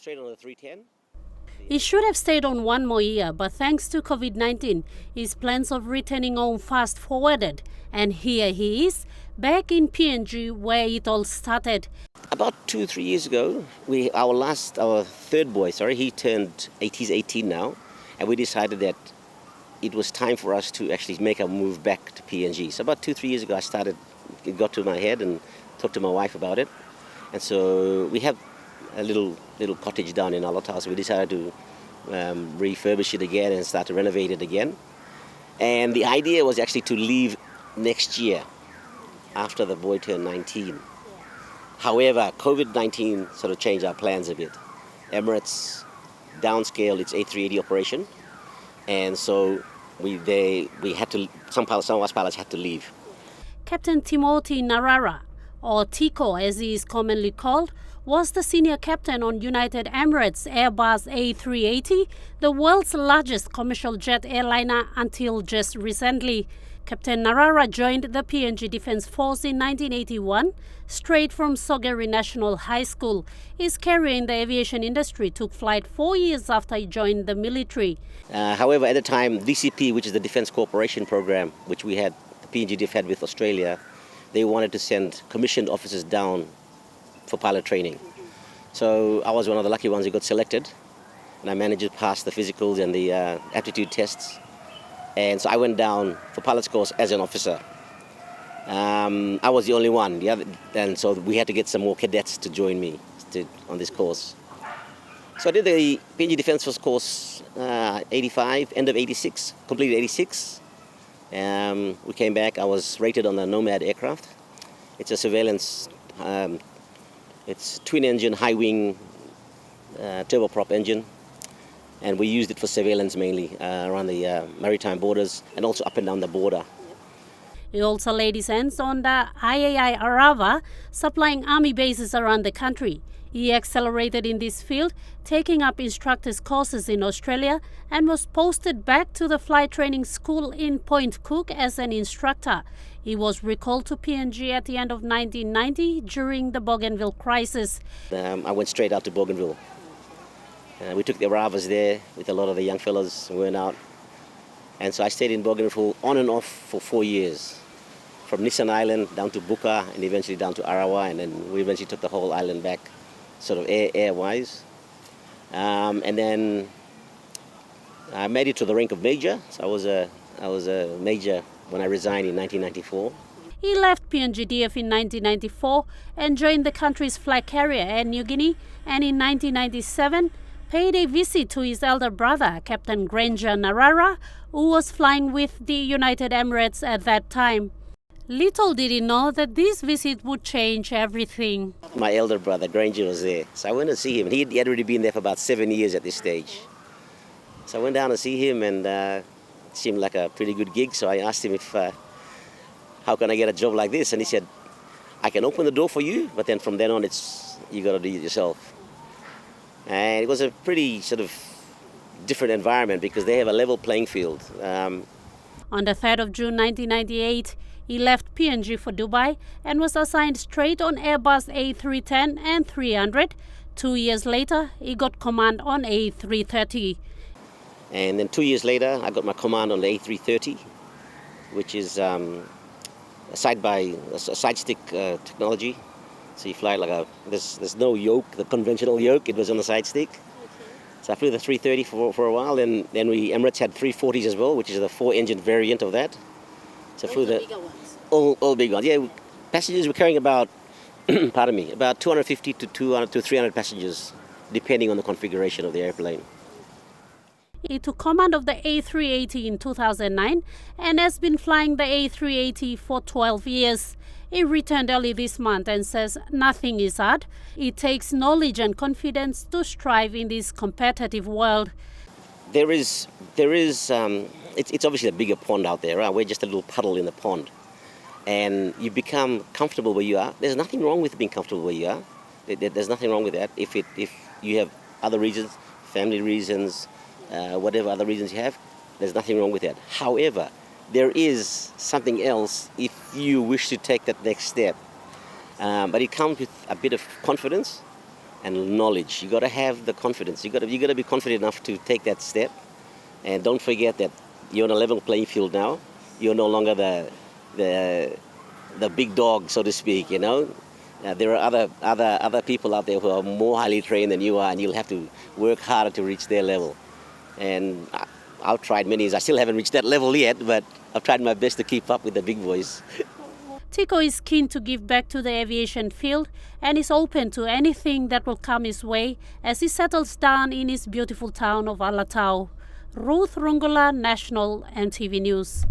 straight on the 310. He should have stayed on one more year, but thanks to COVID-19, his plans of returning home fast forwarded. And here he is, back in PNG where it all started. About 2-3 years ago, our third boy, he turned 80, he's 18 now, and we decided that it was time for us to actually make a move back to PNG. So about 2-3 years ago, it got to my head and talked to my wife about it. And so we have a little cottage down in Alota, so we decided to refurbish it again and start to renovate it again. And the idea was actually to leave next year after the boy turned 19. However, COVID-19 sort of changed our plans a bit. Emirates downscaled its A380 operation, and so some of us pilots had to leave. Captain Timothy Narara, or Tico as he is commonly called, was the senior captain on United Emirates Airbus A380, the world's largest commercial jet airliner until just recently. Captain Narara joined the PNG Defence Force in 1981, straight from Sogeri National High School. His career in the aviation industry took flight 4 years after he joined the military. However, at the time, DCP, which is the Defence Cooperation Program, which the PNG DIF had with Australia, they wanted to send commissioned officers down for pilot training. So I was one of the lucky ones who got selected, and I managed to pass the physicals and the aptitude tests. And so I went down for pilot's course as an officer. I was the only one, and so we had to get some more cadets to join me on this course. So I did the PNG Defence Force course 85, end of 86, completed 86. We came back, I was rated on the Nomad aircraft. It's a surveillance, it's twin-engine, high-wing turboprop engine. And we used it for surveillance mainly around the maritime borders and also up and down the border. He also laid his hands on the IAI Arava, supplying army bases around the country. He accelerated in this field, taking up instructor's courses in Australia, and was posted back to the flight training school in Point Cook as an instructor. He was recalled to PNG at the end of 1990 during the Bougainville crisis. I went straight out to Bougainville. We took the Aravas there with a lot of the young fellas who went out. And so I stayed in Bougainville on and off for 4 years. From Nissan Island down to Buka and eventually down to Arawa, and then we eventually took the whole island back, sort of air-wise. And then I made it to the rank of major. So I was a major when I resigned in 1994. He left PNGDF in 1994 and joined the country's flag carrier Air New Guinea, and in 1997 paid a visit to his elder brother, Captain Granger Narara, who was flying with the United Emirates at that time. Little did he know that this visit would change everything. My elder brother, Granger, was there. So I went to see him. He had already been there for about 7 years at this stage. So I went down to see him, and it seemed like a pretty good gig. So I asked him how can I get a job like this? And he said, I can open the door for you, but then from then on, you got to do it yourself. And it was a pretty sort of different environment because they have a level playing field. On the 3rd of June 1998, he left PNG for Dubai and was assigned straight on Airbus A310 and 300. 2 years later, he got command on A330. And then 2 years later, I got my command on the A330, which is a side stick technology. So you fly like there's no yoke, the conventional yoke, it was on the side stick. So I flew the 330 for a while, and then Emirates had 340s as well, which is the 4-engine variant of that. So flew the bigger ones. All big ones. Yeah, passengers were carrying about, about 250 to 200 to 300 passengers, depending on the configuration of the airplane. He took command of the A380 in 2009 and has been flying the A380 for 12 years. He returned early this month and says nothing is hard. It takes knowledge and confidence to strive in this competitive world. It's obviously a bigger pond out there, right? We're just a little puddle in the pond. And you become comfortable where you are. There's nothing wrong with being comfortable where you are. There's nothing wrong with that. If you have other reasons, family reasons, whatever other reasons you have, there's nothing wrong with that. However, there is something else if you wish to take that next step. But it comes with a bit of confidence and knowledge. You got to have the confidence. You got to be confident enough to take that step. And don't forget that you're on a level playing field now. You're no longer the big dog, so to speak. You know, there are other people out there who are more highly trained than you are, and you'll have to work harder to reach their level. And I've tried many. I still haven't reached that level yet, but I've tried my best to keep up with the big boys. Tiko is keen to give back to the aviation field and is open to anything that will come his way as he settles down in his beautiful town of Alatau. Ruth Rungula, National EMTV News.